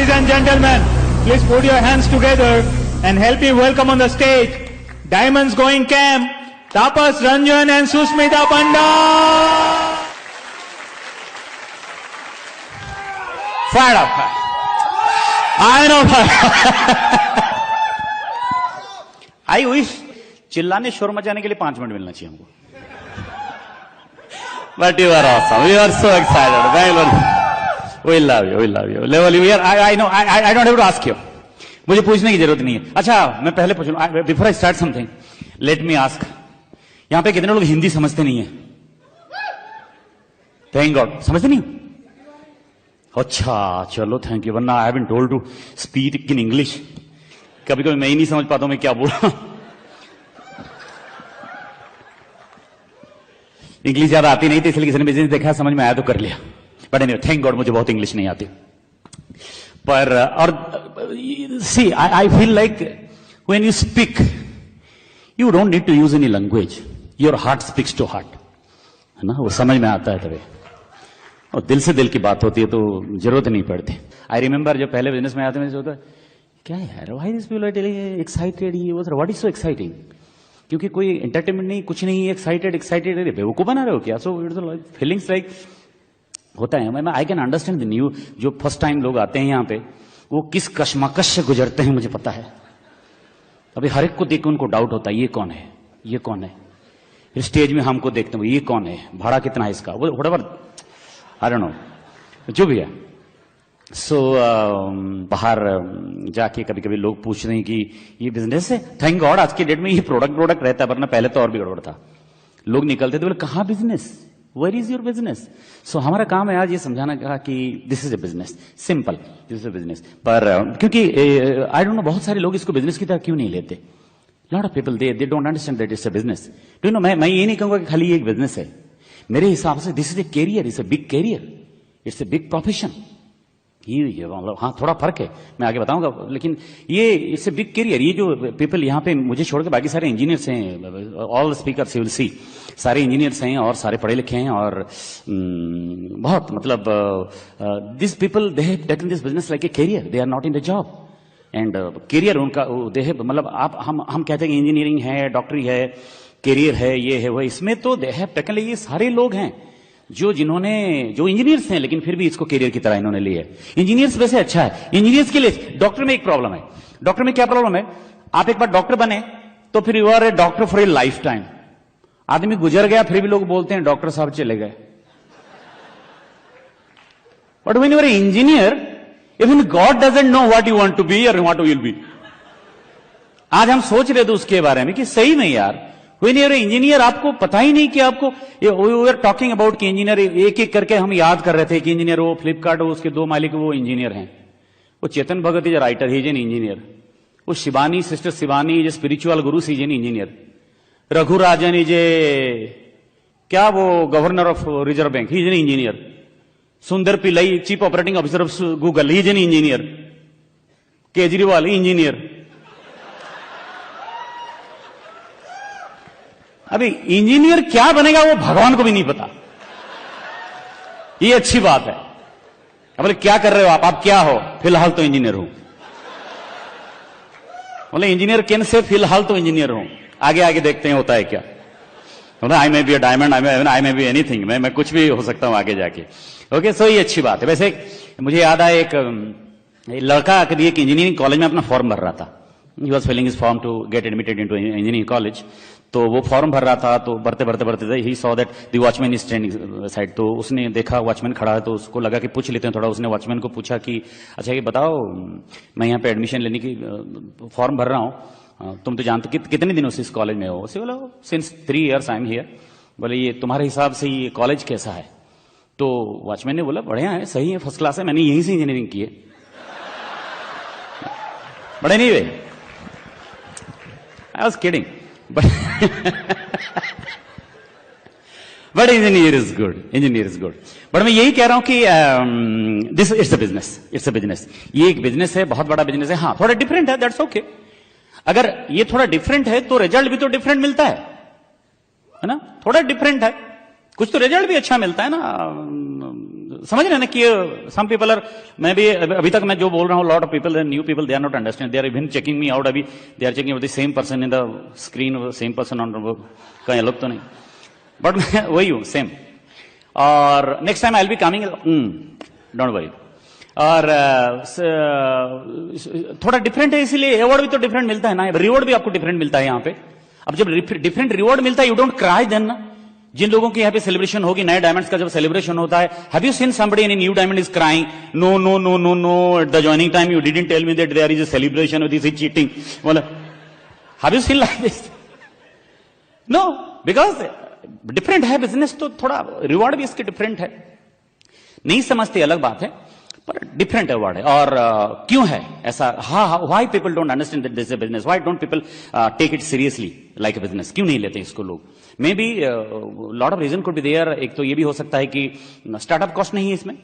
Ladies and gentlemen, please put your hands together and help me welcome on the stage Diamonds Going Camp, Tapas Ranjan and Susmita Panda. Fire up. I know. I wish चिल्लाने शोर मचाने के लिए 5 minute मिलना चाहिए हमको. But you are awesome. We are so excited. Bangalore. We love you. We love you. Level you are. I know. I don't have to ask you. मुझे पूछने की जरूरत नहीं है. अच्छा, मैं पहले पूछ लूं. Before I start something, let me ask. यहाँ पे कितने लोग हिंदी समझते नहीं है? Thank God. समझते नहीं? अच्छा, चलो थैंक यू. वरना I have been told to speak in English. कभी-कभी मैं ही नहीं समझ पाता हूं मैं क्या बोल रहा हूं. इंग्लिश ज्यादा आती नहीं थी इसलिए किसी ने बिजनेस देखा समझ में आया तो कर लिया. बट एनीवे थैंक गॉड मुझे बहुत इंग्लिश नहीं आती. पर और see I feel like when you speak you don't need to use any language. Your heart speaks to heart, है ना. वो समझ में आता है तभी. और दिल से दिल की बात होती है तो जरूरत नहीं पड़ती. आई रिमेंबर जब पहले बिजनेस में आते मैं सोचता क्या यार why this people are telling excited. ये व्हाट इज सो एक्साइटिंग. क्योंकि कोई एंटरटेनमेंट नहीं, कुछ नहीं. एक्साइटेड अरे बेवकूफ बना रहे हो क्या. सो इट्स फीलिंग्स लाइक होता है. I can understand the new जो फर्स्ट टाइम लोग आते हैं यहाँ पे वो किस कश्मकश से गुजरते हैं मुझे पता है. अभी हर एक को देख के उनको डाउट होता है ये कौन है, ये कौन है. फिर स्टेज में हमको देखते हैं ये कौन है, भाड़ा कितना है इसका, वो व्हाटएवर आई डोंट नो जो भी है. सो बाहर जाके कभी कभी लोग पूछ रहे हैं कि ये बिजनेस है. थैंक गॉड आज के डेट में ये प्रोडक्ट रहता है, वरना पहले तो और भी गड़बड़ था. लोग निकलते थे बोले कहाँ business, where is your business. So हमारा काम है आज ये समझाना कहा कि this is a business, simple this is a business. पर क्योंकि आई डोंट नो बहुत सारे लोग इसको बिजनेस की तरह क्यों नहीं लेते. Lot of people they don't understand that it's a business. Do know मैं ये नहीं कहूंगा कि खाली एक बिजनेस है. मेरे हिसाब से this is a career, it's a big career, it's a big profession. ये मतलब हाँ थोड़ा फर्क है, मैं आगे बताऊंगा. लेकिन ये इट्स ए बिग कैरियर. ये जो पीपल यहाँ पे मुझे छोड़ के बाकी सारे इंजीनियर्स हैं, ऑल स्पीकर्स यू विल सी, सारे इंजीनियर्स हैं और सारे पढ़े लिखे हैं. और बहुत मतलब this people they have taken this business like a career. They are not in the job and career उनका दे हैव मतलब आप हम कहते हैं कि इंजीनियरिंग है, डॉक्टरी है, कैरियर है, ये है वो. इसमें तो दे हैव टेकन. ये सारे लोग हैं जो इंजीनियर्स हैं लेकिन फिर भी इसको कैरियर की तरह इन्होंने लिया है. इंजीनियर्स वैसे अच्छा है इंजीनियर्स के लिए. डॉक्टर में एक प्रॉब्लम है. डॉक्टर में क्या प्रॉब्लम है, आप एक बार डॉक्टर बने तो फिर you are a doctor for a lifetime. आदमी गुजर गया फिर भी लोग बोलते हैं डॉक्टर साहब चले गए. But when you are a engineer, even God doesn't know what you want to be और व्हाट यू विल बी. आज हम सोच रहे थे उसके बारे में कि सही में यार व्हेन यू आर इंजीनियर आपको पता ही नहीं कि आपको. वी आर टॉकिंग अबाउट कि इंजीनियर एक एक करके हम याद कर रहे थे कि इंजीनियर वो फ्लिपकार्ट उसके 2 मालिक वो इंजीनियर हैं. वो Chetan Bhagat is writer, he is an engineer. वो Shivani sister Shivani is spiritual guru, she is an engineer. Raghu Rajan is क्या वो governor of Reserve Bank, he is an engineer. Sundar Pillai chief operating officer of Google, he is an engineer. Kejriwal engineer. अभी engineer क्या बनेगा वो भगवान को भी नहीं पता. ये अच्छी बात है. बोले क्या कर रहे हो आप क्या हो. फिलहाल तो इंजीनियर हूं. बोले इंजीनियर कैन से फिलहाल तो इंजीनियर हूं, आगे आगे देखते हैं होता है क्या. I may be a diamond, I may be anything. मैं कुछ भी हो सकता हूं आगे जाके. ओके सो ये अच्छी बात है. वैसे मुझे याद आया एक लड़का कभी एक इंजीनियरिंग कॉलेज में अपना फॉर्म भर रहा था. He was filling his form to get admitted into engineering college. तो वो फॉर्म भर रहा था तो भरते ही saw that the watchman is standing side. तो उसने देखा वॉचमैन खड़ा है तो उसको लगा कि पूछ लेते हैं थोड़ा. उसने वॉचमैन को पूछा कि अच्छा ये बताओ मैं यहाँ पे एडमिशन लेने की फॉर्म भर रहा हूँ, तुम तो जानते कितने दिनों से इस कॉलेज में हो. उसे बोला since 3 years I am here. बोले ये तुम्हारे हिसाब से ये कॉलेज कैसा है. तो वॉचमैन ने बोला बढ़िया है, सही है, फर्स्ट क्लास है, मैंने यहीं से इंजीनियरिंग की है. But anyway I was kidding. But engineer is good. But मैं यही कह रहा हूं कि दिस इट्स अ बिजनेस. ये एक बिजनेस है, बहुत बड़ा बिजनेस है. हाँ थोड़ा डिफरेंट है, दैट्स ओके. अगर ये थोड़ा डिफरेंट है तो रिजल्ट भी तो डिफरेंट मिलता है ना. थोड़ा डिफरेंट है कुछ तो रिजल्ट भी अच्छा मिलता है ना. समझ रहे हैं ना कि सम पीपल आर, मैं भी अभी तक मैं जो बोल रहा हूँ, lot of people, new people, they are not understand, they are even checking me out, अभी they are checking the same person in the screen, same person on, कहीं अलग तो नहीं, बट मैं वही हूँ सेम। और next time I will be coming, don't worry. और थोड़ा डिफरेंट है, इसीलिए अवार्ड भी तो डिफरेंट मिलता है ना, रिवॉर्ड भी आपको डिफरेंट मिलता है यहाँ पे। अब जब डिफरेंट रिवॉर्ड मिलता है, यू डोंट क्राई देन ना। जिन लोगों की यहाँ पे सेलिब्रेशन होगी, नए डायमंड्स का जब सेलिब्रेशन होता है, have you seen somebody in new diamond is crying, no no no no no, at the joining time you didn't tell me that there is a celebration, this is cheating, बोला, have you seen like this? No, because different है business, तो थोड़ा reward भी इसके different है। नहीं समझते अलग बात है, पर डिफरेंट अवार्ड है। और क्यों है ऐसा? Why people don't understand that this is a business, why don't people take it seriously like a business? क्यों नहीं लेते इसको लोग? Maybe lot of reason could be there. एक तो ये भी हो सकता है कि स्टार्टअप कॉस्ट नहीं है इसमें,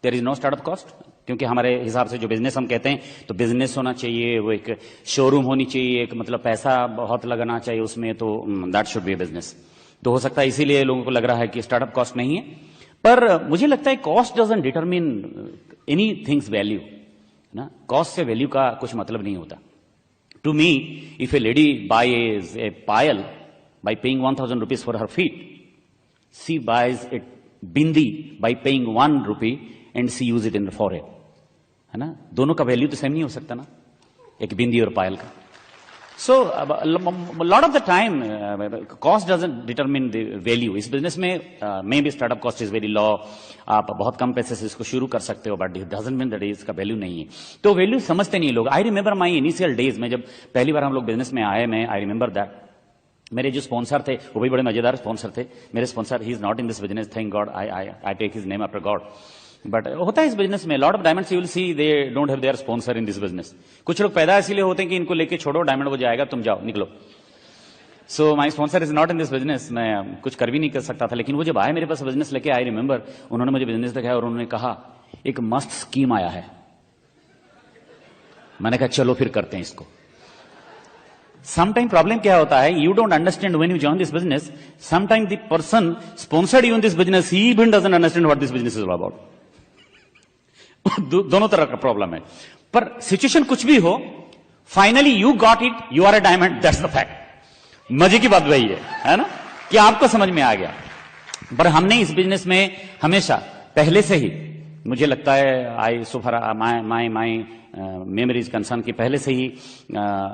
there is no startup cost, क्योंकि हमारे हिसाब से जो बिजनेस हम कहते हैं, तो बिजनेस होना चाहिए, वो एक शोरूम होनी चाहिए, एक मतलब पैसा बहुत लगाना चाहिए उसमें, तो that should be a business. तो हो सकता है इसीलिए लोगों को लग रहा है कि स्टार्टअप कॉस्ट नहीं है। पर मुझे लगता है cost doesn't determine any things value ना, कॉस्ट से वैल्यू का कुछ मतलब नहीं होता। To me, if a lady buys a payal by paying 1,000 rupees for her feet, she buys a bindi by paying 1 rupee and she use it in the forehead, है ना? दोनों का वैल्यू तो सेम नहीं हो सकता ना, एक बिंदी और पायल का। So lot of the time cost doesn't determine the value. इस बिजनेस में maybe startup cost is very low, आप बहुत कम पैसे से इसको शुरू कर सकते हो, but it doesn't mean that इसका वैल्यू नहीं है। तो वैल्यू समझते नहीं लोग। I remember my initial days में, जब पहली बार हम लोग बिजनेस में आए, मैं आई रिमेंबर दैट मेरे जो स्पॉन्सर थे वो भी बड़े मजेदार स्पॉन्सर थे। मेरे sponsor, he is not in this business, thank God, I take his name after God. But होता है इस बिजनेस में, lot of diamonds you will see they don't have their sponsor in this business. कुछ लोग पैदा इसलिए होते हैं कि इनको लेके छोड़ो, डायमंड वो जाएगा, तुम जाओ, निकलो। So my sponsor is not in this business. मैं कुछ कर भी नहीं कर सकता था, लेकिन वो जब आए मेरे पास बिजनेस लेके, आई रिमेंबर उन्होंने मुझे बिजनेस दिखाया और उन्होंने कहा एक मस्त स्कीम आया है। मैंने कहा चलो फिर करते हैं इसको। Sometime problem क्या होता है, you don't understand when you join this business. Sometimes the person sponsored you in this business, he even doesn't understand what this business is all about. दोनों तरह का प्रॉब्लम है। पर सिचुएशन कुछ भी हो, finally you got it, you are a diamond, that's the fact. मजे की बात वही है ना, कि आपको समझ में आ गया। पर हमने इस बिजनेस में हमेशा पहले से ही, मुझे लगता है आई सो फार माई मेमोरीज कंसर्न की, पहले से ही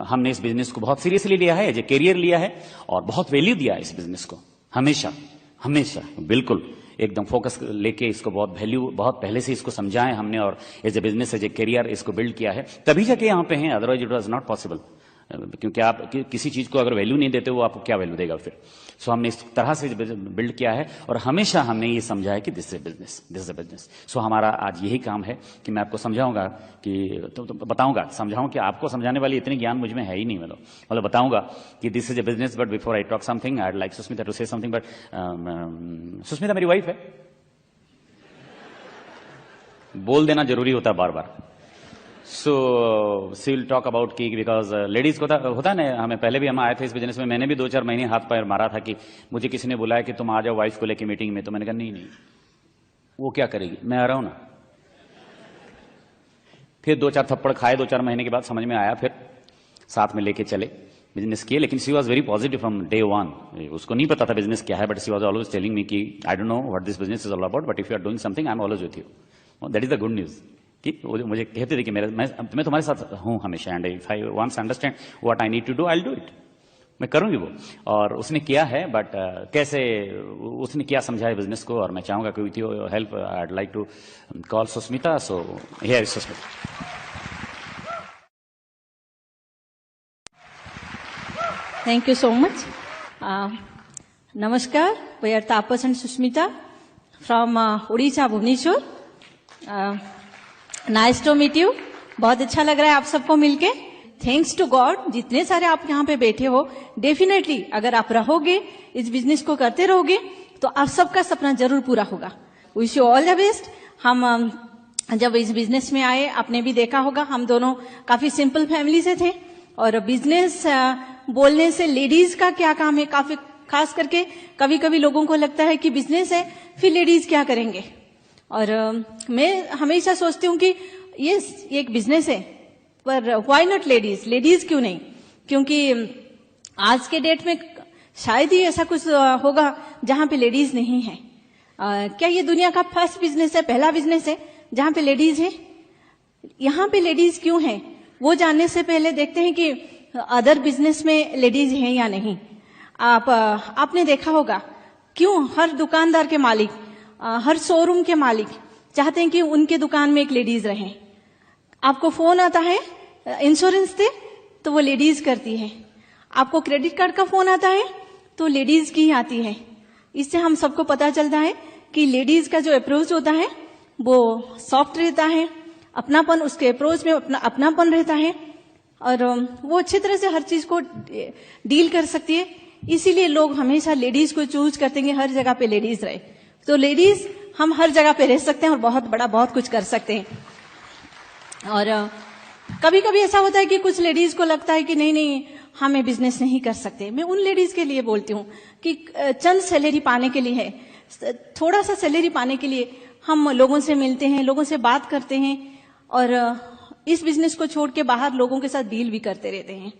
हमने इस बिजनेस को बहुत सीरियसली लिया है, एज ए कैरियर लिया है, और बहुत वैल्यू दिया है इस बिजनेस को, हमेशा हमेशा बिल्कुल एकदम फोकस लेके इसको बहुत वैल्यू, बहुत पहले से इसको समझाएं हमने, और as a business, as a career इसको बिल्ड किया है, तभी जाके यहाँ पे हैं, otherwise it was not possible. क्योंकि आप किसी चीज को अगर वैल्यू नहीं देते, वो आपको क्या वैल्यू देगा फिर। सो हमने इस तरह से बिल्ड किया है, और हमेशा हमने ये समझा है कि this is business, this is a business. So हमारा आज यही काम है कि मैं आपको समझाऊंगा कि तो बताऊंगा, समझाऊं कि आपको समझाने वाली इतनी ज्ञान मुझ में है ही नहीं, मतलब बताऊंगा कि this is a business. But before I talk something, I would like Sushmita to say something. But Sushmita मेरी वाइफ है, बोल देना जरूरी होता है बार बार। So she will talk about की, बिकॉज लेडीज को होता है ना, हमें पहले भी हम आए थे इस बिजनेस में, मैंने भी 2-4 महीने हाथ पैर मारा था कि मुझे किसी ने बुलाया कि तुम आ जाओ वाइफ को लेके मीटिंग में, तो मैंने कहा नहीं, वो क्या करेगी, मैं आ रहा हूं ना। फिर 2-4 थप्पड़ खाए, 2-4 महीने के बाद समझ में आया, फिर साथ में लेके चले, बिजनेस किए। लेकिन she was very positive from day 1। उसको नहीं पता था बिजनेस क्या है, but she was always telling me कि I don't know what this business is all about, but if you are doing something, I am always with you. That is the good news, कि वो मुझे कहते थे कि मैं तुम्हारे साथ हूं हमेशा, and if I wants understand what I need to do, I will do it. मैं करूंगी वो, और उसने किया है। बट कैसे उसने क्या समझा है बिजनेस को, और मैं चाहूंगा कि with your help I would like to call Sushmita. So here is Sushmita. Thank you so much. Namaskar. We are Tapas and Susmita from Odisha, Bhubaneswar. Nice to meet you. बहुत अच्छा लग रहा है आप सबको मिलके। थैंक्स टू गॉड, जितने सारे आप यहाँ पे बैठे हो, डेफिनेटली अगर आप रहोगे, इस बिजनेस को करते रहोगे, तो आप सबका सपना जरूर पूरा होगा। Wish you all the best. हम जब इस बिजनेस में आए, आपने भी देखा होगा, हम दोनों काफी सिंपल फैमिली से थे, और बिजनेस बोलने से लेडीज का क्या काम है, काफी खास करके कभी कभी लोगों को लगता है कि बिजनेस है, फिर लेडीज क्या करेंगे, और मैं हमेशा सोचती हूँ कि ये एक बिजनेस है, पर व्हाई नॉट लेडीज, लेडीज क्यों नहीं? क्योंकि आज के डेट में शायद ही ऐसा कुछ होगा जहां पे लेडीज नहीं है। क्या ये दुनिया का फर्स्ट बिजनेस है, पहला बिजनेस है जहां पे लेडीज है? यहाँ पे लेडीज क्यों है वो जानने से पहले देखते हैं कि अदर बिजनेस में लेडीज हैं या नहीं। आपने देखा होगा क्यों हर दुकानदार के मालिक, हर शोरूम के मालिक चाहते हैं कि उनके दुकान में एक लेडीज रहे। आपको फोन आता है इंश्योरेंस दे तो वो लेडीज करती है, आपको क्रेडिट कार्ड का फोन आता है तो लेडीज की ही आती है। इससे हम सबको पता चलता है कि लेडीज का जो अप्रोच होता है वो सॉफ्ट रहता है, अपनापन, उसके अप्रोच में अपनापन रहता है और वो अच्छी तरह से हर चीज को डील कर सकती है। इसीलिए लोग हमेशा लेडीज को चूज करते हैं कि हर जगह पे लेडीज रहे। तो लेडीज हम हर जगह पे रह सकते हैं और बहुत बड़ा बहुत कुछ कर सकते हैं। और कभी कभी ऐसा होता है कि कुछ लेडीज को लगता है कि नहीं नहीं हमें बिजनेस नहीं कर सकते। मैं उन लेडीज के लिए बोलती हूँ कि चंद सैलरी पाने के लिए है, थोड़ा सा सैलरी पाने के लिए हम लोगों से मिलते हैं, लोगों से बात करते हैं और इस बिजनेस को छोड़ के बाहर लोगों के साथ डील भी करते रहते हैं।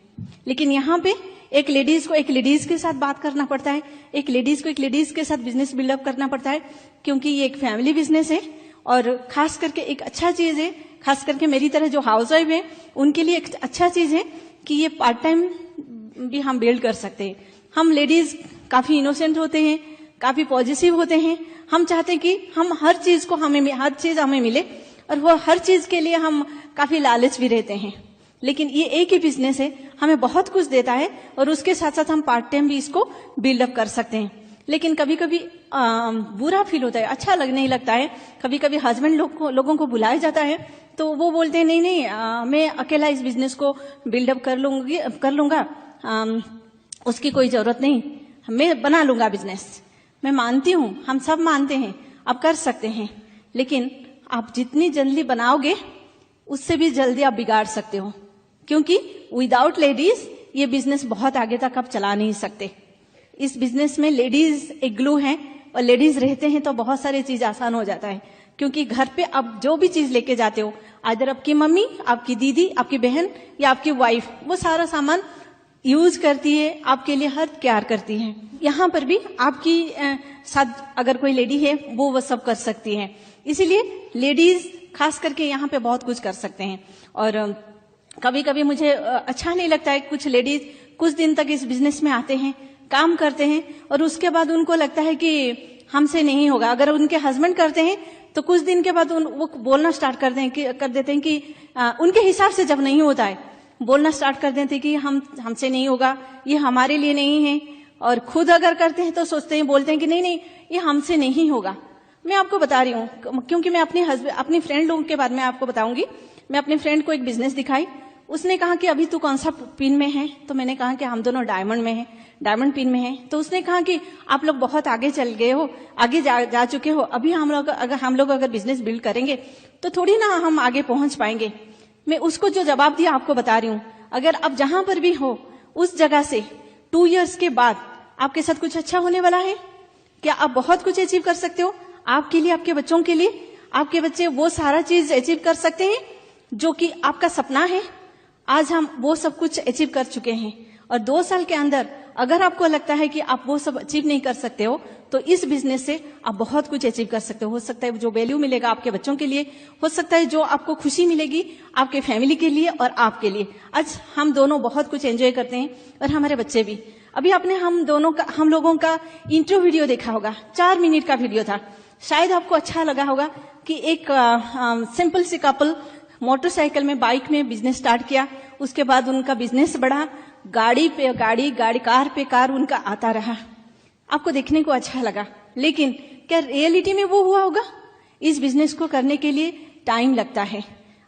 लेकिन यहाँ पे एक लेडीज को एक लेडीज के साथ बात करना पड़ता है, एक लेडीज को एक लेडीज के साथ बिजनेस बिल्डअप करना पड़ता है, क्योंकि ये एक फैमिली बिजनेस है और खास करके एक अच्छा चीज है, खास करके मेरी तरह जो हाउसवाइफ है उनके लिए एक अच्छा चीज है कि ये पार्ट टाइम भी हम बिल्ड कर सकते हैं। हम लेडीज काफी इनोसेंट होते हैं, काफी पॉजिटिव होते हैं, हम चाहते हैं कि हम हर चीज हमें मिले और वो हर चीज के लिए हम काफी लालच भी रहते हैं। लेकिन ये एक ही बिजनेस है, हमें बहुत कुछ देता है और उसके साथ साथ हम पार्ट टाइम भी इसको बिल्डअप कर सकते हैं। लेकिन कभी कभी बुरा फील होता है, अच्छा नहीं लगता है। कभी कभी हस्बैंड लोगों को बुलाया जाता है तो वो बोलते हैं नहीं मैं अकेला इस बिजनेस को बिल्डअप कर लूंगा, उसकी कोई जरूरत नहीं, मैं बना लूंगा बिजनेस। मैं मानती हूं, हम सब मानते हैं आप कर सकते हैं, लेकिन आप जितनी जल्दी बनाओगे उससे भी जल्दी आप बिगाड़ सकते हो, क्योंकि विदाउट लेडीज ये बिजनेस बहुत आगे तक आप चला नहीं सकते। इस बिजनेस में लेडीज एक ग्लू है और लेडीज रहते हैं तो बहुत सारी चीज आसान हो जाता है। क्योंकि घर पे आप जो भी चीज लेके जाते हो, अगर आपकी मम्मी, आपकी दीदी, आपकी बहन या आपकी वाइफ वो सारा सामान यूज करती है, आपके लिए हर केयर करती है। यहाँ पर भी आपकी साथ अगर कोई लेडी है वो सब कर सकती है। इसीलिए लेडीज खास करके यहाँ पे बहुत कुछ कर सकते हैं। और कभी कभी मुझे अच्छा नहीं लगता है, कुछ लेडीज कुछ दिन तक इस बिजनेस में आते हैं, काम करते हैं और उसके बाद उनको लगता है कि हमसे नहीं होगा। अगर उनके हस्बैंड करते हैं तो कुछ दिन के बाद वो बोलना स्टार्ट कर देते हैं कि उनके हिसाब से जब नहीं होता है बोलना स्टार्ट कर देते हैं कि हमसे नहीं होगा, ये हमारे लिए नहीं है। और खुद अगर करते हैं तो सोचते हैं, बोलते हैं कि नहीं ये हमसे नहीं होगा। मैं आपको बता रही हूँ, क्योंकि मैं अपनी फ्रेंड लोगों के बारे में आपको बताऊंगी। मैं अपनी फ्रेंड को एक बिजनेस दिखाई, उसने कहा कि अभी तू कौन सा पिन में है, तो मैंने कहा कि हम दोनों डायमंड में हैं, डायमंड पिन में है। तो उसने कहा कि आप लोग बहुत आगे चल गए हो, आगे जा चुके हो, अभी हम लोग अगर बिजनेस बिल्ड करेंगे तो थोड़ी ना हम आगे पहुंच पाएंगे। मैं उसको जो जवाब दिया आपको बता रही हूँ, अगर आप जहां पर भी हो उस जगह से 2 इयर्स के बाद आपके साथ कुछ अच्छा होने वाला है क्या? आप बहुत कुछ अचीव कर सकते हो आपके लिए, आपके बच्चों के लिए। आपके बच्चे वो सारा चीज अचीव कर सकते हैं जो कि आपका सपना है। आज हम वो सब कुछ अचीव कर चुके हैं और 2 साल के अंदर अगर आपको लगता है कि आप वो सब अचीव नहीं कर सकते हो तो इस बिजनेस से आप बहुत कुछ अचीव कर सकते हो सकता है जो वैल्यू मिलेगा आपके बच्चों के लिए, हो सकता है जो आपको खुशी मिलेगी आपके फैमिली के लिए और आपके लिए। आज हम दोनों बहुत कुछ एंजॉय करते हैं और हमारे बच्चे भी। अभी आपने हम लोगों का इंट्रो वीडियो देखा होगा, 4 मिनट का वीडियो था। शायद आपको अच्छा लगा होगा कि एक सिंपल सी कपल मोटरसाइकिल में, बाइक में बिजनेस स्टार्ट किया, उसके बाद उनका बिजनेस बढ़ा, गाड़ी पे गाड़ी, कार पे कार उनका आता रहा। आपको देखने को अच्छा लगा, लेकिन क्या रियलिटी में वो हुआ होगा? इस बिजनेस को करने के लिए टाइम लगता है,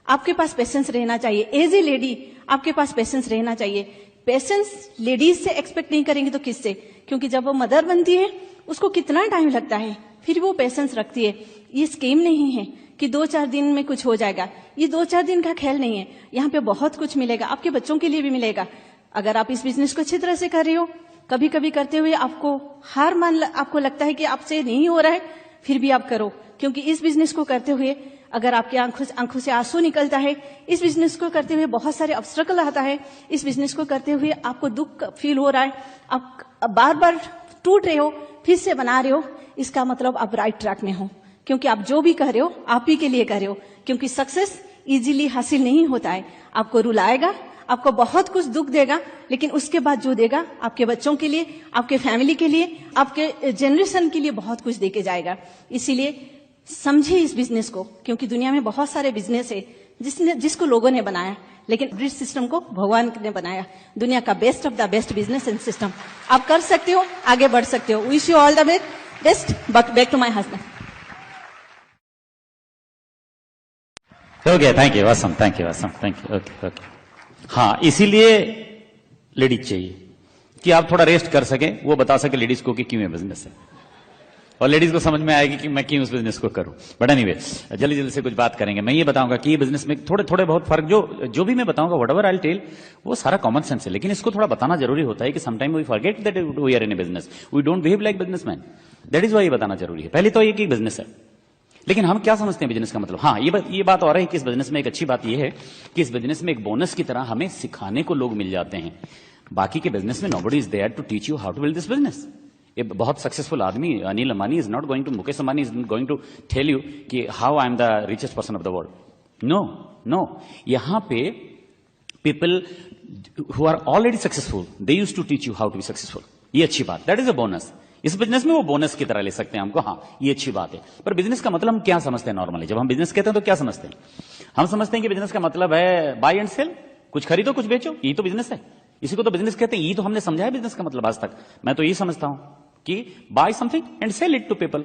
आपके पास पेशेंस रहना चाहिए। एज ए लेडी आपके पास पेशेंस रहना चाहिए। पेशेंस लेडीज से एक्सपेक्ट नहीं करेंगे तो किससे? क्योंकि जब वो मदर बनती है उसको कितना टाइम लगता है, फिर वो पेशेंस रखती है। ये स्कीम नहीं है कि 2-4 दिन में कुछ हो जाएगा, ये 2-4 दिन का खेल नहीं है। यहाँ पे बहुत कुछ मिलेगा, आपके बच्चों के लिए भी मिलेगा। अगर आप इस बिजनेस को अच्छी तरह से कर रहे हो, कभी कभी करते हुए आपको आपको लगता है कि आपसे नहीं हो रहा है, फिर भी आप करो, क्योंकि इस बिजनेस को करते हुए अगर आपके आंखों से आंसू निकलता है, इस बिजनेस को करते हुए बहुत सारे ऑब्स्टेकल आता है, इस बिजनेस को करते हुए आपको दुख फील हो रहा है, आप बार बार टूट रहे हो, फिर से बना रहे हो, इसका मतलब आप राइट ट्रैक में हो, क्योंकि आप जो भी कर रहे हो आप ही के लिए कर रहे हो। क्योंकि सक्सेस इजीली हासिल नहीं होता है, आपको रुलाएगा, आपको बहुत कुछ दुख देगा, लेकिन उसके बाद जो देगा आपके बच्चों के लिए, आपके फैमिली के लिए, आपके जनरेशन के लिए बहुत कुछ देके जाएगा। इसीलिए समझिए इस बिजनेस को, क्योंकि दुनिया में बहुत सारे बिजनेस है जिसको लोगों ने बनाया, लेकिन ब्रिज सिस्टम को भगवान ने बनाया। दुनिया का best of the best business and system. आप कर सकते हो, आगे बढ़ सकते हो। Wish you all the best. But back to my husband. Okay, thank you, awesome, thank you, awesome, thank you. Okay okay, हाँ, इसीलिए लेडीज चाहिए कि आप थोड़ा रेस्ट कर सकें, वो बता सके लेडीज को कि क्यों ये बिजनेस है, और लेडीज को समझ में आएगी कि मैं क्यों उस बिजनेस को करूं। बट एनीवे, जल्दी जल्दी से कुछ बात करेंगे। मैं ये बताऊंगा कि ये बिजनेस में थोड़े थोड़े बहुत फर्क, जो भी मैं बताऊंगा, व्हाट एवर आई टेल, वो सारा कॉमन सेंस है, लेकिन इसको थोड़ा बताना जरूरी होता है कि sometime we forget that we are in a business, we don't behave like businessman. That is why ये बताना जरूरी है। पहले तो ये कि बिजनेस है, लेकिन हम क्या समझते हैं बिजनेस का मतलब। हाँ, ये बात और है कि इस बिजनेस में एक अच्छी बात यह है कि इस बिजनेस में एक बोनस की तरह हमें सिखाने को लोग मिल जाते हैं। बाकी के बिजनेस में nobody is there to teach you how to build this business. ये बहुत सक्सेसफुल आदमी Anil Ambani is not going to, Mukesh Ambani is going to tell you कि how I am the richest person of the world. No no, यहां पे people who are already successful, they use to teach you how to be successful. ये अच्छी बात, that is a bonus. इस business में वो bonus की तरह ले सकते हैं हमको। हाँ, ये अच्छी बात है। पर बिजनेस का मतलब हम क्या समझते हैं नॉर्मली? जब हम बिजनेस कहते हैं तो क्या समझते हैं? हम समझते हैं कि बिजनेस का मतलब है बाय एंड सेल, कुछ खरीदो कुछ बेचो, यही तो बिजनेस है। इसी को तो बिजनेस कहते हैं। यही तो हमने समझा है बिजनेस का मतलब आज तक। मैं तो यही समझता हूं कि buy something and sell it to people,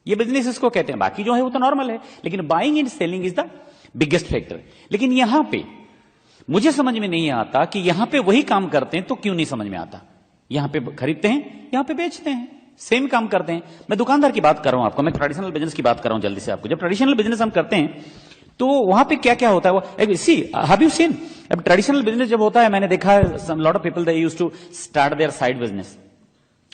ये बिजनेस इसको कहते हैं। बाकी जो है वो तो नॉर्मल है, लेकिन buying and selling is the biggest factor. लेकिन यहां पे मुझे समझ में नहीं आता कि यहां पे वही काम करते हैं तो क्यों नहीं समझ में आता। यहां पे खरीदते हैं, यहां पे बेचते हैं, सेम काम करते हैं। मैं दुकानदार की बात कर रहा हूं आपको, मैं ट्रेडिशनल बिजनेस की बात कर रहा हूं जल्दी से आपको। जब ट्रेडिशनल बिजनेस हम करते हैं तो वहां पे क्या क्या होता है, वो सी हैव यू सीन, अब ट्रेडिशनल बिजनेस जब होता है, मैंने देखा है some lot of people they used to start their side business,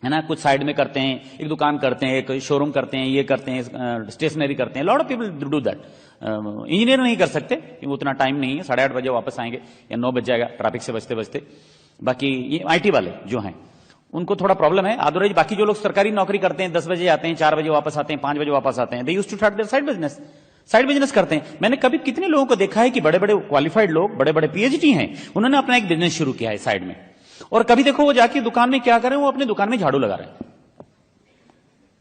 है ना, कुछ साइड में करते हैं, एक दुकान करते हैं, एक शोरूम करते हैं, ये करते हैं, स्टेशनरी करते हैं। Lot of people do that. Engineer नहीं कर सकते, उतना टाइम नहीं है, 8:30 बजे वापस आएंगे या 9 बज जाएगा ट्रैफिक से बचते बचते। बाकी ये IT वाले जो हैं उनको थोड़ा प्रॉब्लम है। अदरवाइज बाकी जो लोग सरकारी नौकरी करते हैं, 10 बजे आते हैं, 4 बजे वापस आते हैं, 5 बजे वापस आते हैं, they used to start their side business करते हैं। मैंने कभी कितने लोगों को देखा है कि बड़े बड़े क्वालिफाइड लोग, बड़े बड़े PhD हैं, उन्होंने अपना एक बिजनेस शुरू किया है साइड में। और कभी देखो वो जाके दुकान में क्या करें, वो अपने दुकान में झाड़ू लगा रहे हैं।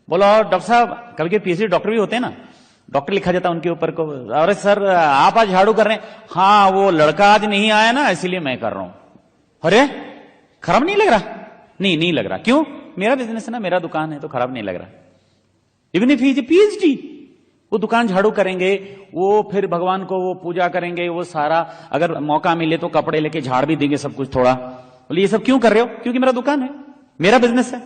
बोलो डॉक्टर साहब, कभी कभी PhD डॉक्टर भी होते हैं ना, डॉक्टर लिखा जाता है उनके ऊपर को, अरे सर आप आज झाड़ू कर रहे हैं? हाँ, वो लड़का आज नहीं आया ना, इसीलिए मैं कर रहा हूं। अरे खराब नहीं लग रहा? नहीं लग रहा। क्यों? मेरा बिजनेस है ना, मेरा दुकान है, तो खराब नहीं लग रहा। Even if he is PhD, वो दुकान झाड़ू करेंगे, वो फिर भगवान को वो पूजा करेंगे, वो सारा, अगर मौका मिले तो कपड़े लेके झाड़ भी देंगे सब कुछ थोड़ा। बोले ये सब क्यों कर रहे हो? क्योंकि मेरा दुकान है, मेरा बिजनेस है,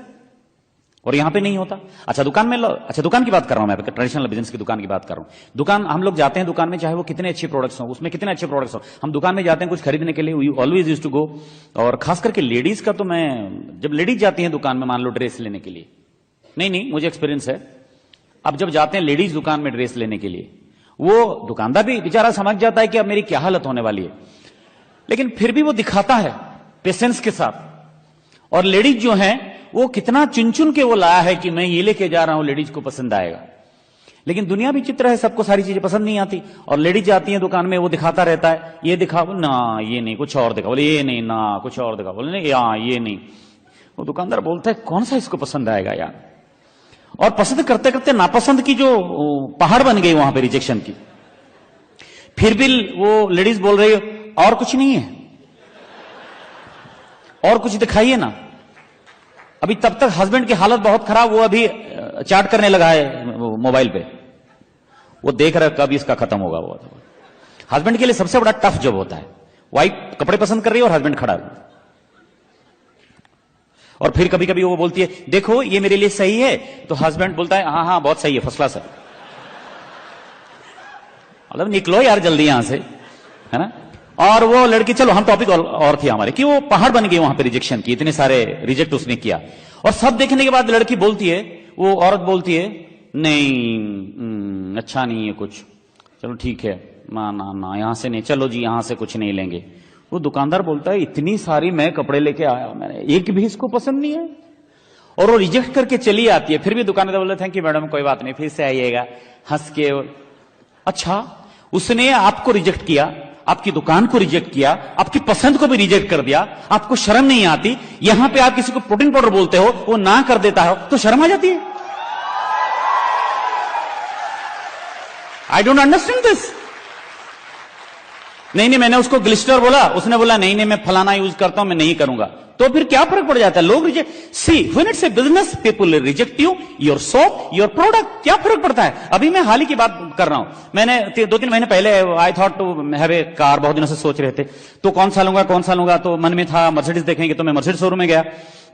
और यहां पे नहीं होता। अच्छा दुकान में लो, अच्छा दुकान की बात कर रहा हूं मैं, ट्रेडिशनल बिजनेस की दुकान की बात कर रहा हूं। दुकान, हम लोग जाते हैं दुकान में, चाहे वो कितने अच्छे प्रोडक्ट्स हो, उसमें कितने अच्छे प्रोडक्ट्स हो, हम दुकान में जाते हैं कुछ खरीदने के लिए, we always used to go. और खास करके लेडीज का तो मैं, जब लेडीज जाती हैं दुकान में, मान लो ड्रेस लेने के लिए, नहीं मुझे एक्सपीरियंस है, अब जब जाते हैं लेडीज दुकान में ड्रेस लेने के लिए, वो दुकानदार भी बेचारा समझ जाता है कि अब मेरी क्या हालत होने वाली है, लेकिन फिर भी वो दिखाता है पेशेंस के साथ। और लेडीज जो है वो कितना चुन चुन के वो लाया है कि मैं ये लेके जा रहा हूं, लेडीज को पसंद आएगा। लेकिन दुनिया भी चित्र है, सबको सारी चीजें पसंद नहीं आती। और लेडीज जाती है दुकान में, वो दिखाता रहता है, ये दिखाओ ना, ये नहीं, कुछ और दिखाओ, बोले ये नहीं ना, कुछ और दिखाओ, बोले नहीं या ये नहीं। वो दुकानदार बोलता है कौन सा इसको पसंद आएगा यार। और पसंद करते करते नापसंद की जो पहाड़ बन गई वहां पे रिजेक्शन की। फिर भी वो लेडीज बोल रही है और कुछ नहीं है, और कुछ दिखाइए ना। अभी तब तक हस्बैंड की हालत बहुत खराब, वो अभी चैट करने लगा है मोबाइल पे, वो देख रहा है कब इसका खत्म होगा। वो हस्बैंड के लिए सबसे बड़ा टफ जॉब होता है। वाइफ कपड़े पसंद कर रही है और हस्बैंड खड़ा है, और फिर कभी कभी वो बोलती है देखो ये मेरे लिए सही है, तो हस्बैंड बोलता है हाँ बहुत सही है, फर्स्ट क्लास है। मतलब निकलो यार जल्दी यहां से, है ना। और वो लड़की, चलो हम टॉपिक और थी हमारे, कि वो पहाड़ बन गई वहां पे रिजेक्शन की, इतने सारे रिजेक्ट उसने किया। और सब देखने के बाद लड़की बोलती है, वो औरत बोलती है नहीं अच्छा नहीं है कुछ, चलो ठीक है, ना ना ना यहां से नहीं, चलो जी यहां से कुछ नहीं लेंगे। वो दुकानदार बोलता है इतनी सारी मैं कपड़े लेके आया, मैंने एक भी इसको पसंद नहीं है, और वो रिजेक्ट करके चली आती है। फिर भी दुकानदार बोलता थैंक यू मैडम, कोई बात नहीं, फिर से आइएगा, हंस के। अच्छा, उसने आपको रिजेक्ट किया, आपकी दुकान को रिजेक्ट किया, आपकी पसंद को भी रिजेक्ट कर दिया, आपको शर्म नहीं आती? यहां पे आप किसी को प्रोटीन पाउडर बोलते हो, वो ना कर देता है तो शर्म आ जाती है? I don't understand this. नहीं मैंने उसको ग्लिस्टर बोला, उसने बोला नहीं मैं फलाना यूज करता हूं, मैं नहीं करूंगा, तो फिर क्या फर्क पड़ जाता है? लोग reject, see when it's a business people reject you, your shop, your product, क्या फर्क पड़ता है? अभी मैं हाल ही की बात कर रहा हूं, मैंने 2-3 महीने पहले I thought to have a car, बहुत दिनों से सोच रहे थे, तो कौन सा लूंगा, तो मन में था मर्सिडीज देखेंगे, तो मैं मर्सिडीज शोरूम में गया,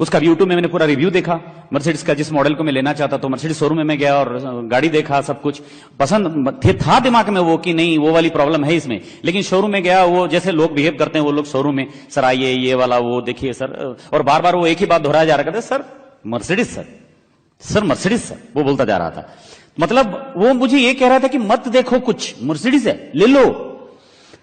उसका यूट्यूब में मैंने पूरा रिव्यू देखा मर्सिडीज का, जिस मॉडल को मैं लेना चाहता, तो मर्सिडीज शोरूम में मैं गया और गाड़ी देखा, सब कुछ पसंद था दिमाग में वो कि नहीं वो वाली प्रॉब्लम है इसमें, लेकिन शोरूम में गया, वो जैसे लोग बिहेव करते हैं वो लोग शोरूम में, सर आइए ये वाला वो देखिए सर, और बार बार वो एक ही बात दोहराया जा रहा था, sir Mercedes sir Mercedes sir, वो बोलता जा रहा था। मतलब वो मुझे ये कह रहा था कि मत देखो कुछ, मर्सिडीज है ले लो,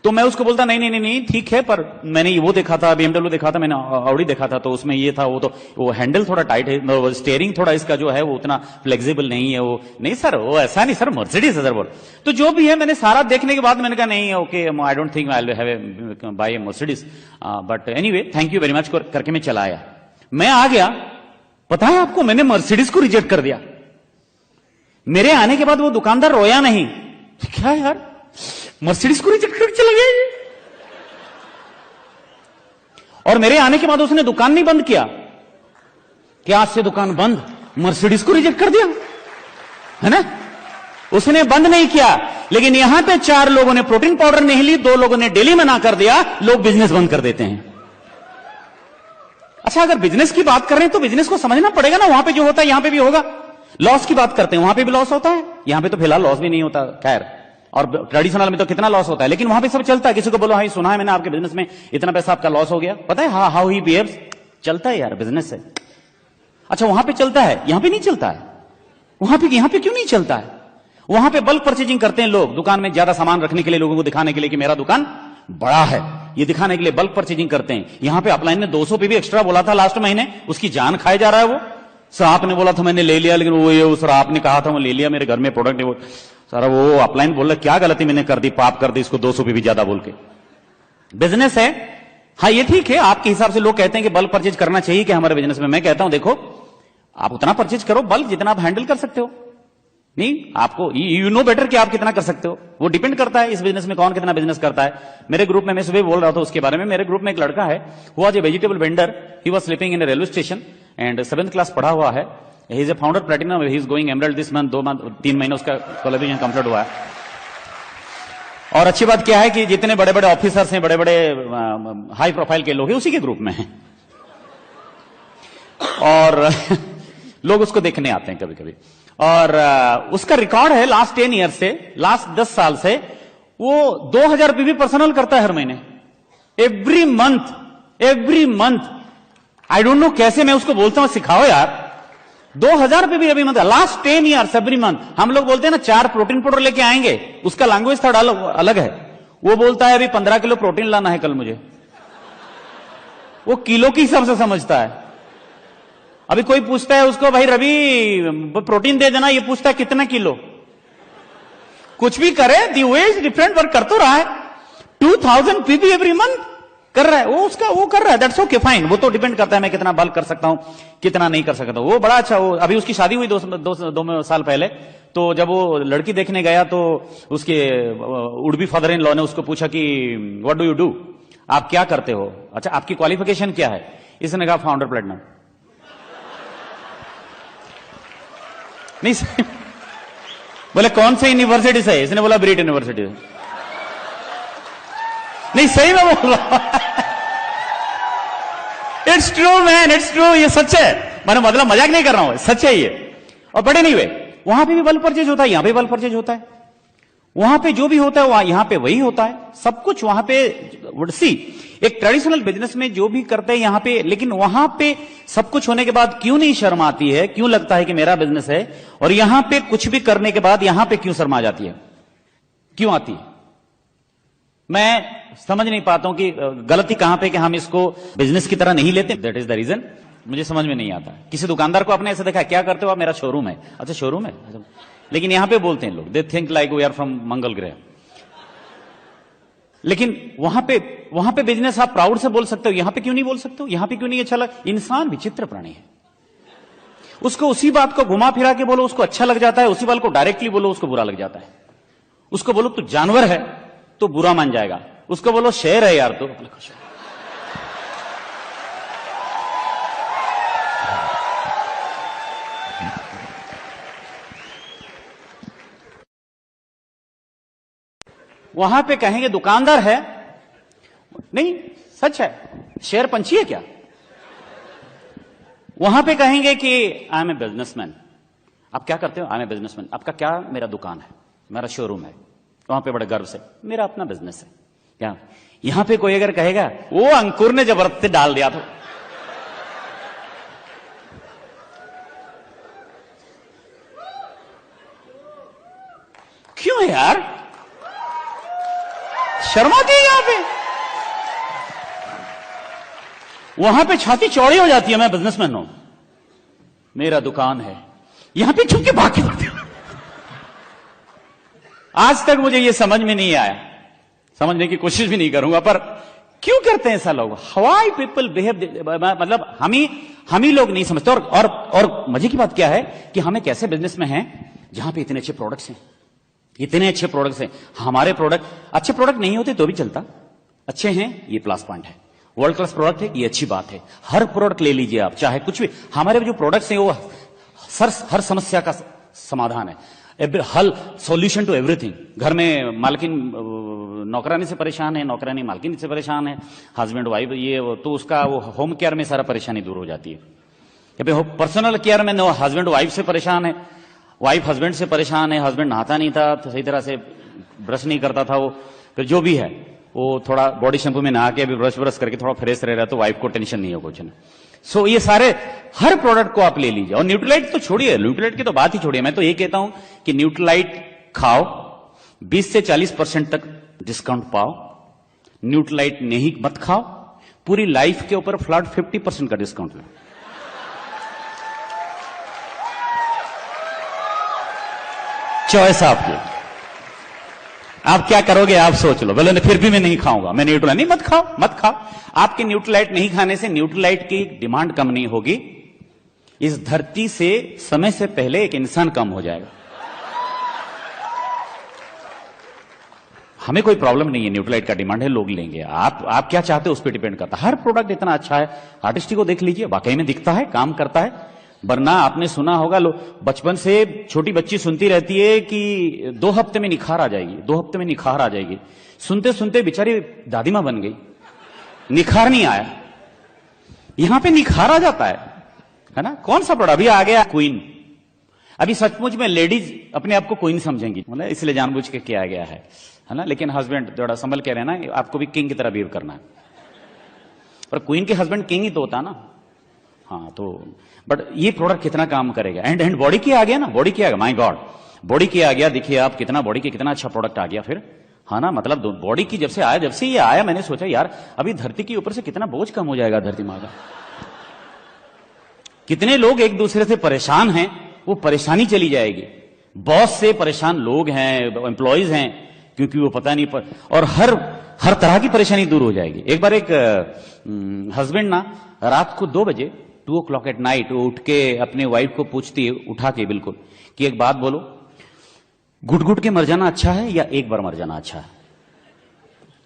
तो मैं उसको बोलता नहीं ठीक है, पर मैंने वो देखा था, BMW देखा था, मैंने ऑडी देखा था, तो उसमें ये था, वो हैंडल थोड़ा टाइट है, स्टीयरिंग थोड़ा इसका जो है वो उतना फ्लेक्सिबल नहीं है, वो नहीं सर, वो ऐसा नहीं सर, मर्सिडीज है सर। बोल तो जो भी है, मैंने सारा देखने के बाद मैंने कहा नहीं okay, I don't think I will have a buy a Mercedes, but anyway thank you very much करके मैं चला आया। मैं आ गया, पता है आपको, मैंने मर्सिडीज को रिजेक्ट कर दिया। मेरे आने के बाद वो दुकानदार रोया नहीं, क्या यार मर्सिडीज को रिजेक्ट करके चला गया ये? और मेरे आने के बाद उसने दुकान नहीं बंद किया कि आज से दुकान बंद, मर्सिडीज को रिजेक्ट कर दिया, है ना? उसने बंद नहीं किया, लेकिन यहां पे 4 लोगों ने प्रोटीन पाउडर नहीं ली, 2 लोगों ने डेली मना कर दिया, लोग बिजनेस बंद कर देते हैं। अच्छा, अगर बिजनेस की बात कर रहे हैं तो बिजनेस को समझना पड़ेगा ना, वहां पे जो होता है यहां पे भी होगा। लॉस की बात करते हैं, वहां पे भी लॉस होता है, यहां पे तो फिलहाल लॉस भी नहीं होता, खैर, और ट्रेडिशनल में तो कितना लॉस होता है, लेकिन वहां पे सब चलता है। किसी को बोलो हाँ सुना है मैंने आपके बिजनेस में इतना पैसा आपका लॉस हो गया, पता है हाउ ही बिहेव्स, चलता है यार, बिजनेस है। अच्छा, वहां पे चलता है, यहां पे नहीं चलता है, यहां पे क्यों नहीं चलता है? वहां पे बल्क परचेजिंग करते हैं लोग, दुकान में ज्यादा सामान रखने के लिए, लोगों को दिखाने के लिए कि मेरा दुकान बड़ा है, ये दिखाने के लिए बल्क परचेजिंग करते हैं। यहां पे अपलाइन ने 200 पे भी एक्स्ट्रा बोला था लास्ट महीने, उसकी जान खाए जा रहा है वो। सर आपने बोला था मैंने ले लिया, लेकिन वो सर आपने कहा था मैं ले लिया, मेरे घर में प्रोडक्ट है वो, सर वो अपलाइन बोल रहा क्या गलती मैंने कर दी, पाप कर दी इसको 200 पे भी ज्यादा बोल के। बिजनेस है, हाँ ये ठीक है, आपके हिसाब से लोग कहते हैं कि बल्क परचेज करना चाहिए कि हमारे बिजनेस में, मैं कहता हूं देखो आप उतना परचेज करो बल्क जितना आप हैंडल कर सकते हो, नहीं आपको यू नो बेटर कि आप कितना कर सकते हो, वो डिपेंड करता है इस बिजनेस में कौन कितना बिजनेस करता है। मेरे ग्रुप में, मैं सुबह बोल रहा था उसके बारे में, मेरे ग्रुप में एक लड़का है, हुआ जो vegetable vendor, he was sleeping in A railway station and 7th class पढ़ा हुआ है, he is a founder platinum, he is going emerald this month, 3 महीने उसका क्वालिफिकेशन कंप्लीट हुआ है। और अच्छी बात क्या है कि जितने बड़े बड़े ऑफिसर्स हैं, बड़े बड़े हाई प्रोफाइल के लोग हैं, उसी के ग्रुप में हैं, और लोग उसको देखने आते हैं कभी कभी। और उसका रिकॉर्ड है लास्ट 10 ईयर से, लास्ट 10 साल से, वो 2000 रुपये भी पर्सनल करता है हर महीने, every month. I don't no कैसे, मैं उसको बोलता हूं सिखाओ यार, 2000 रुपये भी अभी मतलब लास्ट 10 ईयर्स एवरी मंथ। हम लोग बोलते हैं ना 4 प्रोटीन पाउडर लेके आएंगे, उसका लैंग्वेज थोड़ा अलग है। वो बोलता है अभी 15 किलो प्रोटीन लाना है कल मुझे, वो किलो के हिसाब से समझता है। अभी कोई पूछता है उसको भाई रवि प्रोटीन दे देना, ये पूछता है कितना किलो, कुछ भी करे, दी वे इज डिफरेंट, वर्क कर तो रहा है, 2000 पीपी एवरी मंथ कर रहा है वो, उसका वो कर रहा है, दैट्स ओके फाइन। वो तो डिपेंड करता है मैं कितना बल्क कर सकता हूं, कितना नहीं कर सकता। वो बड़ा अच्छा, वो अभी उसकी शादी हुई 2 साल पहले, तो जब वो लड़की देखने गया तो उसके उड़बी फादर इन लॉ ने उसको पूछा कि व्हाट डू यू डू, आप क्या करते हो, अच्छा आपकी क्वालिफिकेशन क्या है? इसने कहा फाउंडर प्लैटिनम। नहीं बोले कौन से यूनिवर्सिटी से? इसने बोला ब्रिट यूनिवर्सिटी से। नहीं सही में बोल रहा, it's true man, it's true, ये सच है, मैंने मतलब मजाक नहीं कर रहा हूं, सच है ये। और बड़े नहीं हुए, वहां पे भी बल्क परचेज होता है, यहां पे बल्क परचेज होता है। वहां पे जो भी होता है वहां यहां पे वही होता है, सब कुछ वहां पे। सी एक ट्रेडिशनल बिजनेस में जो भी करते हैं यहां पे, लेकिन वहां पे सब कुछ होने के बाद क्यों नहीं शर्म आती है, क्यों लगता है कि मेरा बिजनेस है, और यहां पे कुछ भी करने के बाद यहां पे क्यों शर्म आ जाती है, क्यों आती है? मैं समझ नहीं पाता हूं कि गलती कहां पे कि हम इसको बिजनेस की तरह नहीं लेते। दैट इज द रीजन, मुझे समझ में नहीं आता। किसी दुकानदार को आपने ऐसे देखा, क्या करते हो आप? मेरा शोरूम है। अच्छा शोरूम है, लेकिन यहां पे बोलते हैं लोग, they think like we are from मंगल ग्रह। लेकिन वहां पे बिजनेस आप प्राउड से बोल सकते हो, यहां पे क्यों नहीं बोल सकते हो? यहां पे क्यों नहीं अच्छा लग? इंसान विचित्र प्राणी है, उसको उसी बात को घुमा फिरा के बोलो उसको अच्छा लग जाता है, उसी बात को डायरेक्टली बोलो उसको बुरा लग जाता है। उसको बोलो तू जानवर है तो बुरा मान जाएगा, उसको बोलो शेर है यार तो खुश। वहां पे कहेंगे दुकानदार है, नहीं सच है, शेर पंछी है क्या? वहां पे कहेंगे कि आई एम ए बिजनेसमैन। आप क्या करते हो? I am a businessman. आपका क्या? मेरा दुकान है, मेरा शोरूम है। वहां पे बड़े गर्व से, मेरा अपना बिजनेस है। क्या यहां पे कोई अगर कहेगा वो अंकुर ने जबरदस्ती डाल दिया, तो क्यों यार शर्माती है? यहां पे वहां पे छाती चौड़ी हो जाती है, मैं बिजनेसमैन हूं, मेरा दुकान है। यहां पे चूंकि बाकी बढ़ते हो। आज तक मुझे यह समझ में नहीं आया, समझने की कोशिश भी नहीं करूंगा, पर क्यों करते हैं ऐसा लोग? व्हाई पीपल बिहेव, मतलब हम ही लोग नहीं समझते। और मजे की बात क्या है कि हम एक ऐसे बिजनेस में हैं जहां पे इतने अच्छे प्रोडक्ट्स हैं, इतने अच्छे प्रोडक्ट्स हैं। हमारे प्रोडक्ट अच्छे प्रोडक्ट नहीं होते तो भी चलता, अच्छे हैं ये प्लस पॉइंट है, वर्ल्ड क्लास प्रोडक्ट है ये अच्छी बात है। हर प्रोडक्ट ले लीजिए आप, चाहे कुछ भी, हमारे जो प्रोडक्ट्स हैं वो हर समस्या का समाधान है, हल सॉल्यूशन टू एवरीथिंग। घर में मालकिन नौकरानी से परेशान है, नौकरानी मालकिन से परेशान है, हस्बैंड वाइफ ये तो उसका वो होम केयर में सारा परेशानी दूर हो जाती है। पर्सनल केयर में हस्बैंड वाइफ से परेशान है, वाइफ हस्बैंड से परेशान है, हस्बैंड नहाता नहीं था तो सही तरह से, ब्रश नहीं करता था वो, फिर जो भी है वो थोड़ा बॉडी शैम्पू में नहा के अभी ब्रश करके थोड़ा फ्रेश रह रहा है तो वाइफ को टेंशन नहीं है कुछ ना। सो ये सारे हर प्रोडक्ट को आप ले लीजिए। और न्यूट्रीलाइट तो छोड़िए, न्यूट्रीलाइट की तो बात ही छोड़िए। मैं तो ये कहता हूं कि न्यूट्रीलाइट खाओ, 20 से 40% तक डिस्काउंट पाओ। न्यूट्रीलाइट नहीं मत खाओ, पूरी लाइफ के ऊपर फ्लैट 50% का डिस्काउंट लो। चॉइस आपकी, आप क्या करोगे आप सोच लो। बोले फिर भी मैं नहीं खाऊंगा, मैं न्यूट्रीलाइट नहीं, मत खाओ। आपके न्यूट्रीलाइट नहीं खाने से न्यूट्रीलाइट की डिमांड कम नहीं होगी, इस धरती से समय से पहले एक इंसान कम हो जाएगा। हमें कोई प्रॉब्लम नहीं है, न्यूट्रीलाइट का डिमांड है, लोग लेंगे। आप क्या चाहते हो उस पर डिपेंड करता है। हर प्रोडक्ट इतना अच्छा है, आर्टिस्टिक को देख लीजिए, वाकई में दिखता है, काम करता है। वरना आपने सुना होगा, बचपन से छोटी बच्ची सुनती रहती है कि 2 हफ्ते में निखार आ जाएगी, 2 हफ्ते में निखार आ जाएगी। सुनते सुनते बेचारी दादी मां बन गई, निखार नहीं आया। यहां पे निखार आ जाता है ना। कौन सा प्रोडक्ट? अभी आ गया क्वीन। अभी सचमुच में लेडीज अपने आप को क्वीन समझेंगी, मतलब इसलिए जानबूझ के किया गया है ना। लेकिन हस्बैंड थोड़ा संभल के रहना, आपको भी किंग की तरह बिहेव करना है। पर क्वीन के हस्बैंड किंग ही तो होता ना। हाँ, तो बट ये प्रोडक्ट कितना काम करेगा। एंड बॉडी की आ गया ना, बॉडी की आ गया, माय गॉड, बॉडी की आ गया। देखिए आप कितना बॉडी की कितना अच्छा प्रोडक्ट आ गया फिर, हाँ ना। मतलब बॉडी की जब से ये आया, मैंने सोचा यार अभी धरती के ऊपर से कितना बोझ कम हो जाएगा धरती माँ का। कितने लोग एक दूसरे से परेशान हैं, वो परेशानी चली जाएगी। बॉस से परेशान लोग हैं, एम्प्लॉइज हैं, क्योंकि वो पता नहीं और हर तरह की परेशानी दूर हो जाएगी। एक बार एक हस्बैंड ना रात को 2 बजे 2 o'clock एट नाइट वो उठ के अपने वाइफ को पूछती है, उठा के बिल्कुल, कि एक बात बोलो, घुट घुट के मर जाना अच्छा है या एक बार मर जाना अच्छा है?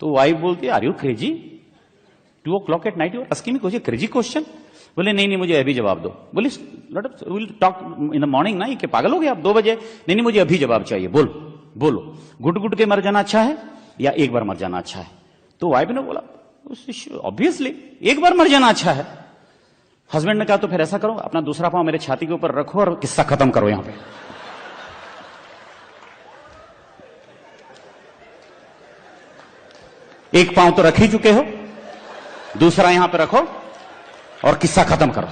तो वाइफ बोलती है, are you crazy? 2 o'clock at night you are asking me question, crazy question? बोले नहीं मुझे अभी जवाब दो। बोले will talk in the morning ना, ये पागल हो गए आप 2 बजे? नहीं मुझे अभी जवाब चाहिए, बोलो घुट घुट के मर जाना अच्छा है या एक बार मर जाना अच्छा है? तो वाइफ ने बोला ऑब्वियसली एक बार मर जाना अच्छा है। हस्बैंड ने कहा तो फिर ऐसा करो, अपना दूसरा पांव मेरे छाती के ऊपर रखो और किस्सा खत्म करो यहां पे। एक पांव तो रख ही चुके हो, दूसरा यहां पे रखो और किस्सा खत्म करो।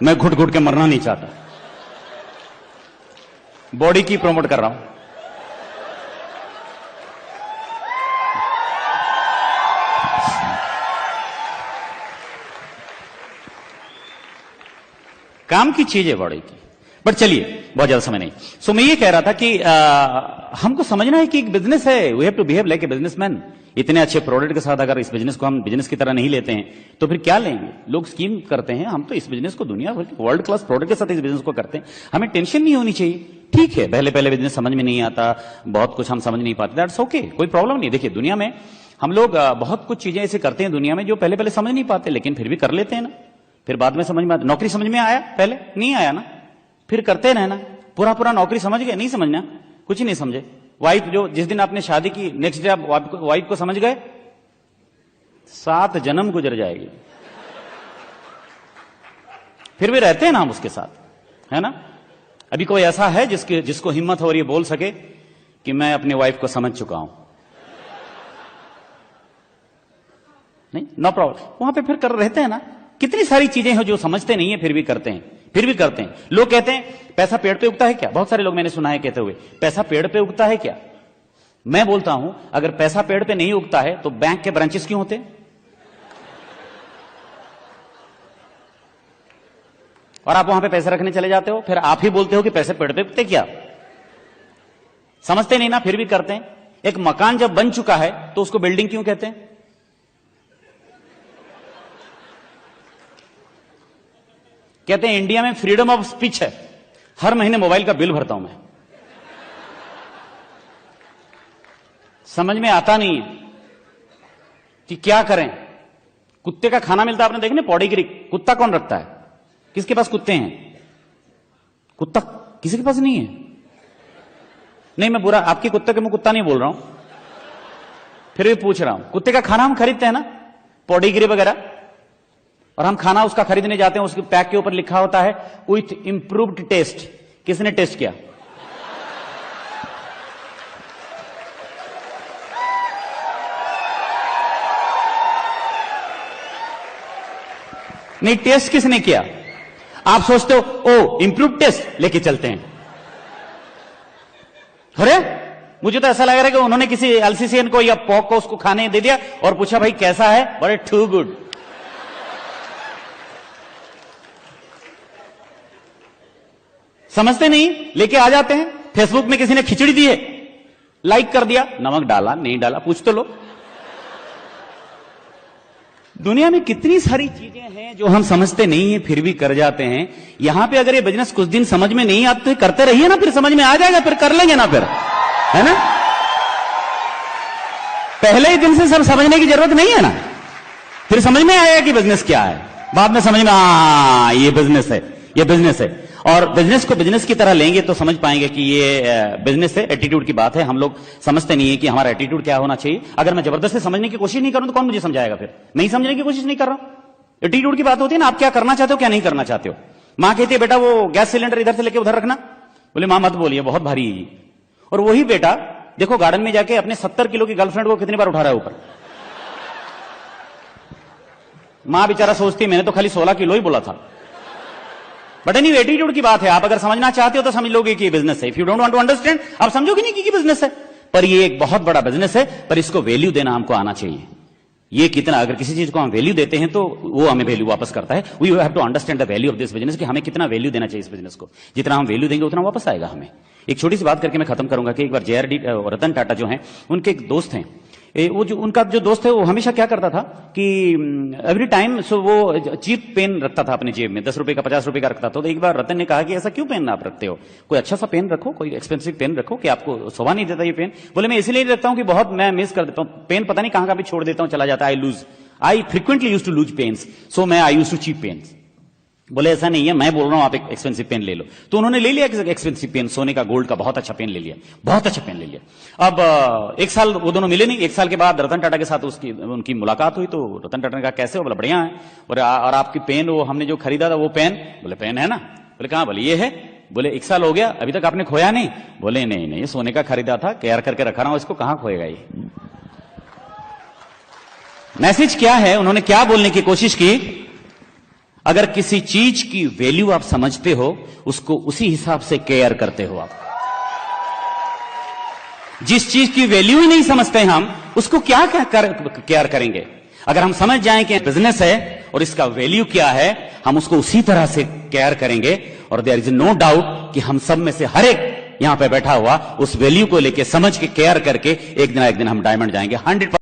मैं घुट घुट के मरना नहीं चाहता, बॉडी की प्रमोट कर रहा हूं। काम की चीज है बॉडी की। बट चलिए, बहुत ज्यादा समय नहीं। सो मैं ये कह रहा था कि हमको समझना है कि एक बिजनेस है, we have to behave like a businessman. इतने अच्छे प्रोडक्ट के साथ अगर इस बिजनेस को हम बिजनेस की तरह नहीं लेते हैं तो फिर क्या लेंगे? लोग स्कीम करते हैं, हम तो इस बिजनेस को दुनिया भर के वर्ल्ड क्लास प्रोडक्ट के साथ इस बिजनेस को करते हैं, हमें टेंशन नहीं होनी चाहिए। ठीक है, पहले पहले बिजनेस समझ में नहीं आता, बहुत कुछ हम समझ नहीं पाते, दैट्स ओके, कोई प्रॉब्लम नहीं। देखिए, दुनिया में हम लोग बहुत कुछ चीजें ऐसे करते हैं दुनिया में जो पहले पहले समझ नहीं पाते, लेकिन फिर भी कर लेते हैं ना, फिर बाद में समझ में आता। नौकरी समझ में आया, पहले नहीं आया ना, फिर करते रहना। पूरा पूरा नौकरी समझ गए, नहीं समझना, कुछ ही नहीं समझे। वाइफ जो जिस दिन आपने शादी की, नेक्स्ट डे आप वाइफ को समझ गए, 7 जन्म गुजर जाएगी। फिर भी रहते हैं ना हम उसके साथ, है ना। अभी कोई ऐसा है जिसको हिम्मत हो और ये बोल सके कि मैं अपने वाइफ को समझ चुका हूं? नहीं, नो प्रॉब्लम। वहां पे फिर कर रहते हैं ना। कितनी सारी चीजें हैं जो समझते नहीं है फिर भी करते हैं, फिर भी करते हैं। लोग कहते हैं पैसा पेड़ पे उगता है क्या? बहुत सारे लोग मैंने सुना है कहते हुए, पैसा पेड़ पे उगता है क्या? मैं बोलता हूं, अगर पैसा पेड़ पे नहीं उगता है तो बैंक के ब्रांचेस क्यों होते? और आप वहां पे पैसे रखने चले जाते हो, फिर आप ही बोलते हो कि पैसे पेड़ पे उगते क्या? समझते नहीं ना, फिर भी करते हैं। एक मकान जब बन चुका है तो उसको बिल्डिंग क्यों कहते हैं? कहते हैं इंडिया में फ्रीडम ऑफ स्पीच है, हर महीने मोबाइल का बिल भरता हूं मैं, समझ में आता नहीं है कि क्या करें। कुत्ते का खाना मिलता है, आपने देखने पौड़ीगिरी, कुत्ता कौन रखता है? किसके पास कुत्ते हैं? कुत्ता किसी के पास नहीं है। नहीं, मैं बुरा आपके कुत्ते के मुंह कुत्ता नहीं बोल रहा हूं, फिर भी पूछ रहा हूं। कुत्ते का खाना हम खरीदते हैं ना, पौड़ीगिरी वगैरह, और हम खाना उसका खरीदने जाते हैं, उसके पैक के ऊपर लिखा होता है विथ इंप्रूव्ड टेस्ट। किसने टेस्ट किया? नहीं, टेस्ट किसने किया? आप सोचते हो ओ इंप्रूव टेस्ट, लेके चलते हैं। अरे मुझे तो ऐसा लग रहा है कि उन्होंने किसी एलसीसीएन को या पॉक को उसको खाने दे दिया और पूछा भाई कैसा है, बड़े टू गुड। समझते नहीं, लेके आ जाते हैं। फेसबुक में किसी ने खिचड़ी दी है, लाइक कर दिया, नमक डाला नहीं डाला पूछ तो लो। दुनिया में कितनी सारी चीजें हैं जो हम समझते नहीं है फिर भी कर जाते हैं। यहां पे अगर ये बिजनेस कुछ दिन समझ में नहीं आते तो करते रहिए ना, फिर समझ में आ जाएगा, फिर कर लेंगे ना, फिर है ना। पहले ही दिन से सब समझने की जरूरत नहीं है ना, फिर समझ में आएगा कि बिजनेस क्या है। बाद में समझ में ये बिजनेस है, ये बिजनेस है। और बिजनेस को बिजनेस की तरह लेंगे तो समझ पाएंगे कि ये बिजनेस है। एटीट्यूड की बात है, हम लोग समझते नहीं है कि हमारा एटीट्यूड क्या होना चाहिए। अगर मैं जबरदस्ती समझने की कोशिश नहीं करूं तो कौन मुझे समझाएगा? फिर मैं ही समझने की कोशिश नहीं कर रहा हूं। एटीट्यूड की बात होती है ना, आप क्या करना चाहते हो क्या नहीं करना चाहते हो। मां कहती है बेटा वो गैस सिलेंडर इधर से लेके उधर रखना, बोले मां मत बोलिए बहुत भारी है। और वही बेटा देखो गार्डन में जाके अपने 70 किलो की गर्लफ्रेंड को कितनी बार उठा रहा है ऊपर। मां बेचारा सोचती मैंने तो खाली 16 किलो ही बोला था। बट एनी एटीट्यूड की बात है। आप अगर समझना चाहते हो तो समझ लोगे कि बिजनेस है। If you don't want to understand, आप समझोगे नहीं कि बिजनेस है। पर ये एक बहुत बड़ा बिजनेस है, पर इसको वैल्यू देना हमको आना चाहिए। ये कितना, अगर किसी चीज को हम वैल्यू देते हैं तो वो हमें वैल्यू वापस करता है। We have to understand the value of this business, कि हमें कितना वैल्यू देना चाहिए इस बिजनेस को। जितना हम वैल्यू देंगे उतना वापस आएगा हमें। एक छोटी सी बात करके मैं खत्म करूंगा कि एक बार जेआरडी रतन टाटा जो हैं, उनके एक दोस्त हैं, वो जो उनका जो दोस्त है वो हमेशा क्या करता था कि एवरी टाइम सो वो चीप पेन रखता था अपने जेब में, 10 रुपए का 50 रुपए का रखता था। तो एक बार रतन ने कहा कि ऐसा क्यों पेन आप रखते हो, कोई अच्छा सा पेन रखो, कोई एक्सपेंसिव पेन रखो कि आपको शोभा नहीं देता ये पेन। बोले मैं इसलिए रखता हूं कि बहुत मैं मिस कर देता हूं पेन, पता नहीं कहां कहां भी छोड़ देता हूं, चला जाता है, I frequently use to lose pens, so मैं I use to cheap pens. बोले ऐसा नहीं है, मैं बोल रहा हूं आप एक एक्सपेंसिव पेन ले लो। तो उन्होंने ले लिया एक्सपेंसिव पेन, सोने का गोल्ड का बहुत अच्छा पेन ले लिया, बहुत अच्छा पेन ले लिया। अब एक साल वो दोनों मिले नहीं। एक साल के बाद रतन टाटा के साथ उनकी मुलाकात हुई। तो रतन टाटा ने कहा कैसे हो? बोला बढ़िया है। और आपकी पेन वो हमने जो खरीदा था वो पेन? बोले पेन है ना। बोले कहां? बोले ये है। बोले 1 साल हो गया अभी तक आपने खोया नहीं? बोले नहीं नहीं, ये सोने का खरीदा था, केयर करके रखा रहा हूं इसको, कहां खोएगा ये। मैसेज क्या है, उन्होंने क्या बोलने की कोशिश की? अगर किसी चीज की वैल्यू आप समझते हो, उसको उसी हिसाब से केयर करते हो आप। जिस चीज की वैल्यू ही नहीं समझते हम, उसको क्या केयर करेंगे? अगर हम समझ जाएं कि बिजनेस है और इसका वैल्यू क्या है, हम उसको उसी तरह से केयर करेंगे। और देयर इज नो डाउट कि हम सब में से हर एक यहां पे बैठा हुआ उस वैल्यू को लेके समझ के केयर करके एक दिन हम डायमंड जाएंगे 100%।